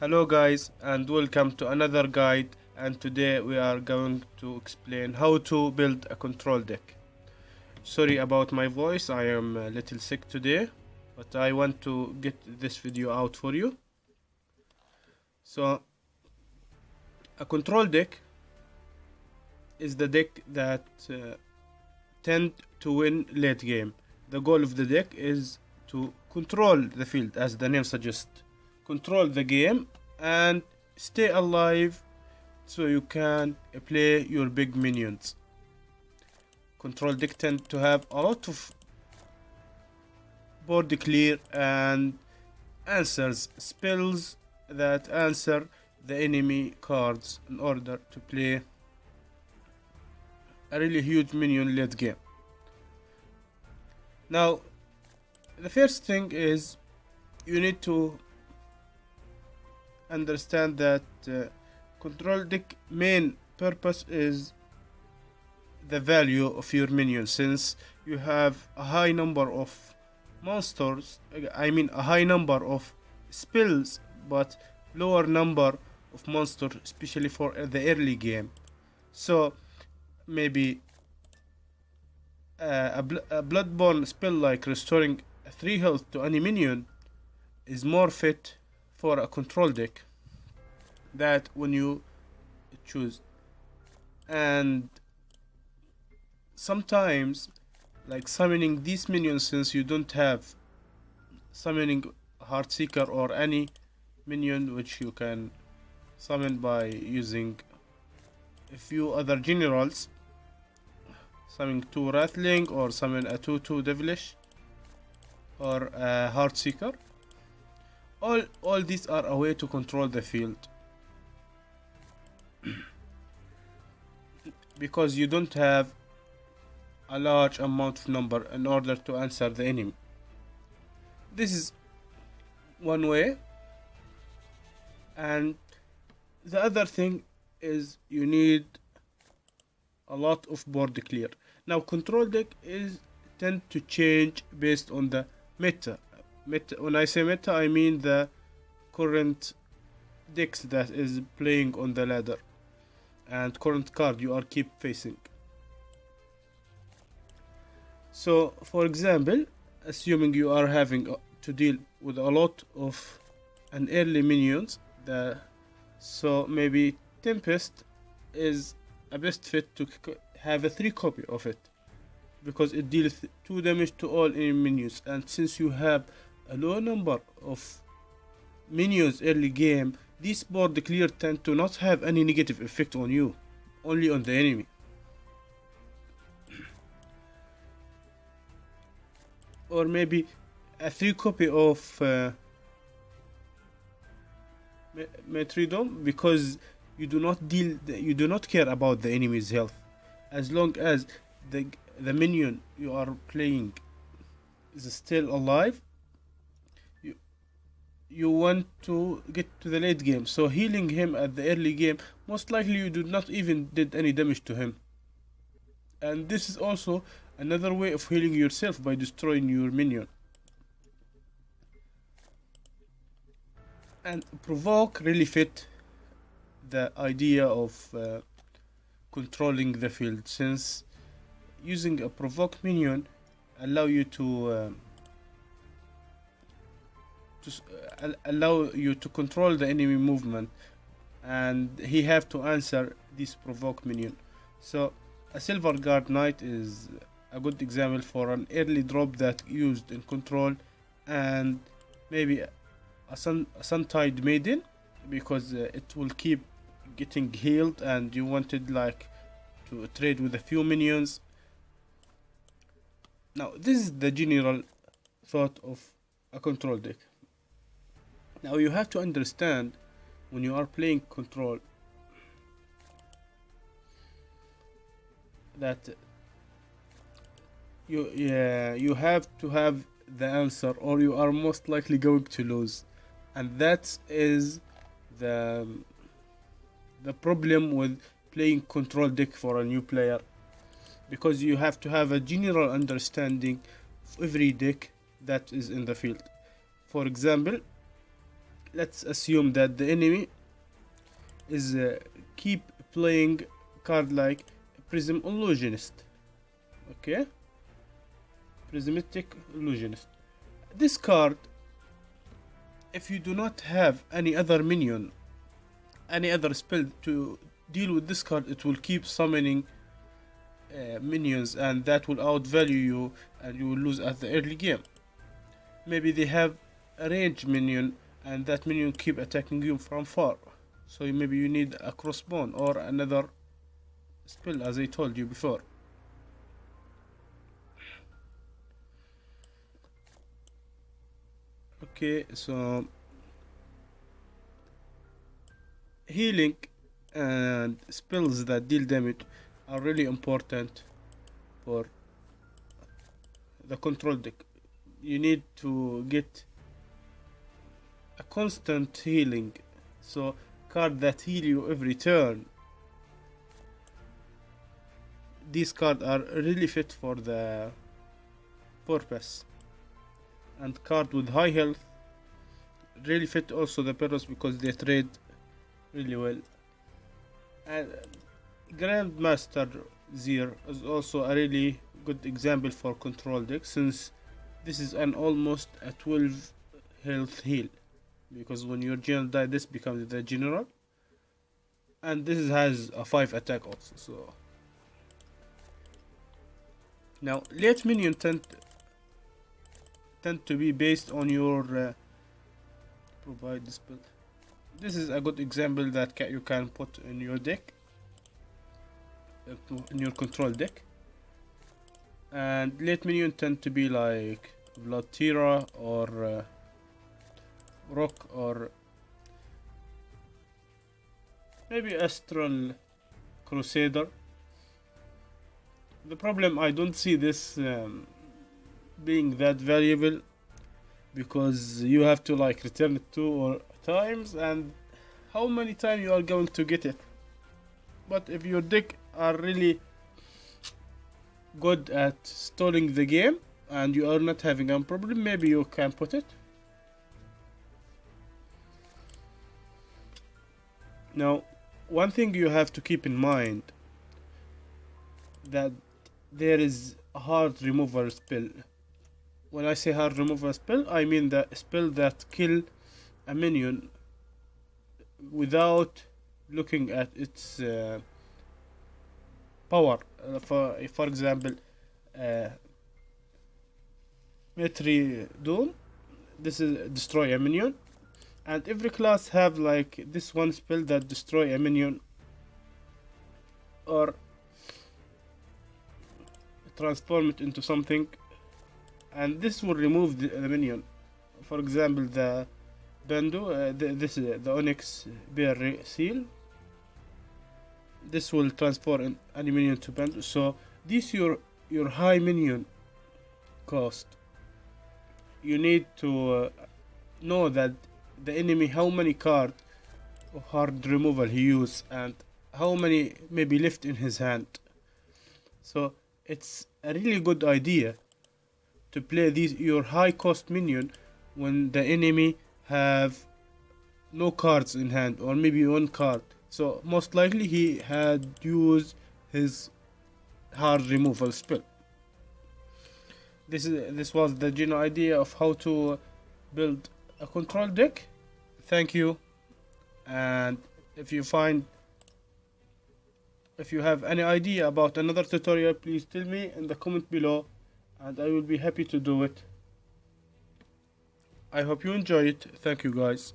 Hello guys and welcome to another guide, and today we are going to explain how to build a control deck. Sorry about my voice, I am a little sick today, but I want to get this video out for you. So a control deck is the deck that tend to win late game. The goal of the deck is to control the field, as the name suggests. Control the game and stay alive so you can play your big minions. Control deck tend to have a lot of board clear and answers, spells that answer the enemy cards in order to play a really huge minion late game. Now the first thing is you need to understand that control deck main purpose is the value of your minions. Since you have a high number of monsters, a high number of spells but lower number of monsters, especially for the early game. So maybe a bloodborne spell like restoring 3 health to any minion is more fit for a control deck that when you choose. And sometimes like summoning these minions, since you don't have summoning Heartseeker or any minion which you can summon by using a few other generals, summon 2 Rattling or summon a 2/2 Devilish or a Heartseeker. All these are a way to control the field because you don't have a large amount of number in order to answer the enemy. This is one way, and the other thing is you need a lot of board clear. Now control deck tend to change based on the meta. When I say meta, I mean the current decks that is playing on the ladder and current card you are keep facing. So for example, assuming you are having to deal with a lot of an early minions, so maybe Tempest is a best fit to have a 3 copy of it, because it deals 2 damage to all enemy minions. And since you have a low number of minions early game, these board clear tend to not have any negative effect on you, only on the enemy. Or maybe a 3 copy of Metrodome, because you do not care about the enemy's health. As long as the minion you are playing is still alive, you want to get to the late game. So healing him at the early game, most likely you do not even did any damage to him. And this is also another way of healing yourself by destroying your minion. And provoke really fit the idea of controlling the field, since using a provoke minion allow you to control the enemy movement, and he have to answer this provoke minion. So a Silverguard Knight is a good example for an early drop that used in control, and maybe a SUNTIDE Maiden, because it will keep getting healed and you wanted like to trade with a few minions. Now this is the general thought of a control deck. Now you have to understand, when you are playing control, that you have to have the answer or you are most likely going to lose. And that is the problem with playing control deck for a new player, because you have to have a general understanding of every deck that is in the field. For example, let's assume that the enemy is keep playing card like Prism Illusionist. Okay, Prismatic Illusionist. This card, if you do not have any other minion, any other spell to deal with this card, it will keep summoning minions, and that will outvalue you and you will lose at the early game. Maybe they have a range minion and that minion keep attacking you from far, so maybe you need a crossbone or another spell, as I told you before. Okay, so healing and spells that deal damage are really important for the control deck. You need to get a constant healing, so cards that heal you every turn. These cards are really fit for the purpose, and cards with high health really fit also the purpose because they trade really well. And Grandmaster Zir is also a really good example for control deck, since this is an almost a 12 health heal, because when your general die this becomes the general, and this has a 5 attack also. So now late minion tend to be based on your provide spell. This is a good example that you can put in your deck, in your control deck. And late minion tend to be like Blood Tira or Rock, or maybe Astral Crusader. The problem, I don't see this being that valuable, because you have to like return it 2 times, and how many times you are going to get it? But if your deck are really good at stalling the game and you are not having a problem, maybe you can put it. Now, one thing you have to keep in mind, that there is a hard removal spell. When I say hard removal spell, I mean the spell that kill a minion without looking at its power. For example, Metri Doom, this is destroy a minion, and every class have like this one spell that destroy a minion or transform it into something, and this will remove the minion. For example, the Bando, this is the ONYX bear seal. This will transform any minion to Bando. So this your high minion cost. You need to know that the enemy, how many cards of hard removal he used and how many maybe left in his hand. So it's a really good idea to play your high cost minion when the enemy have no cards in hand, or maybe one card. So most likely he had used his hard removal spell. This was the general idea of how to build a control deck. Thank you, and if you have any idea about another tutorial, please tell me in the comment below and I will be happy to do it. I hope you enjoy it. Thank you guys.